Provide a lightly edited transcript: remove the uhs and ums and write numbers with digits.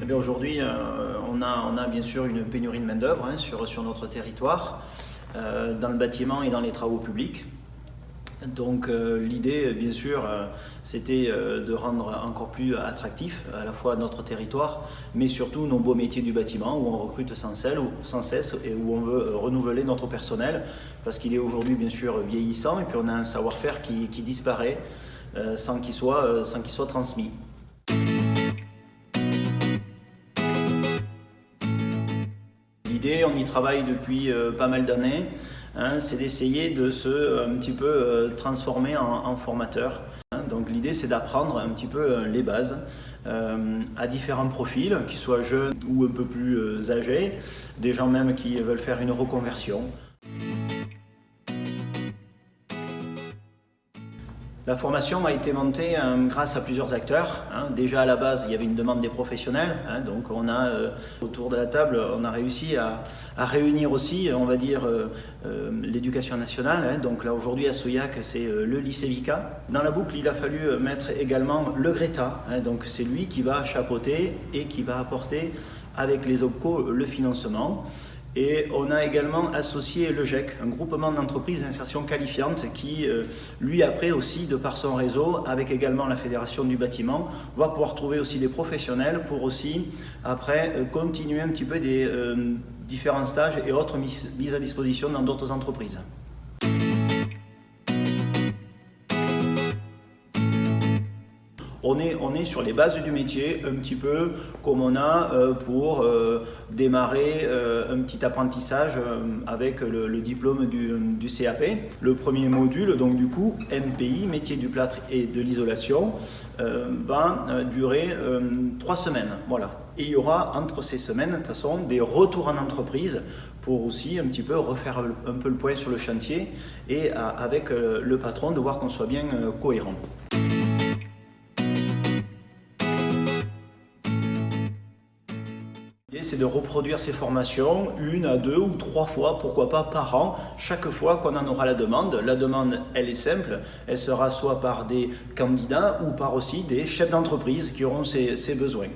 Eh bien, aujourd'hui, on a bien sûr une pénurie de main-d'œuvre sur notre territoire, dans le bâtiment et dans les travaux publics. Donc l'idée, bien sûr, c'était de rendre encore plus attractif à la fois notre territoire, mais surtout nos beaux métiers du bâtiment où on recrute sans cesse et où on veut renouveler notre personnel parce qu'il est aujourd'hui bien sûr vieillissant et puis on a un savoir-faire qui disparaît sans qu'il soit transmis. L'idée, on y travaille depuis pas mal d'années, c'est d'essayer de se un petit peu transformer en formateur. Donc l'idée, c'est d'apprendre un petit peu les bases à différents profils, qu'ils soient jeunes ou un peu plus âgés, des gens même qui veulent faire une reconversion. La formation a été montée grâce à plusieurs acteurs. Déjà à la base, il y avait une demande des professionnels. Donc on a, autour de la table, on a réussi à réunir aussi, on va dire, l'éducation nationale. Donc là aujourd'hui à Souillac, c'est le lycée Vicat. Dans la boucle, il a fallu mettre également le Greta. Donc c'est lui qui va chapeauter et qui va apporter avec les OPCO le financement. Et on a également associé le GEC, un groupement d'entreprises d'insertion qualifiante qui, lui après aussi, de par son réseau, avec également la Fédération du bâtiment, va pouvoir trouver aussi des professionnels pour aussi, après, continuer un petit peu des différents stages et autres mises à disposition dans d'autres entreprises. On est sur les bases du métier, un petit peu comme on a pour démarrer un petit apprentissage avec le diplôme du CAP. Le premier module, donc du coup, MPI, métier du plâtre et de l'isolation, va durer 3 semaines. Voilà. Et il y aura entre ces semaines, de toute façon, des retours en entreprise pour aussi un petit peu refaire un peu le point sur le chantier et avec le patron de voir qu'on soit bien cohérent. C'est de reproduire ces formations 1 à 2 ou 3 fois, pourquoi pas par an, chaque fois qu'on en aura la demande. La demande, elle est simple, elle sera soit par des candidats ou par aussi des chefs d'entreprise qui auront ces besoins.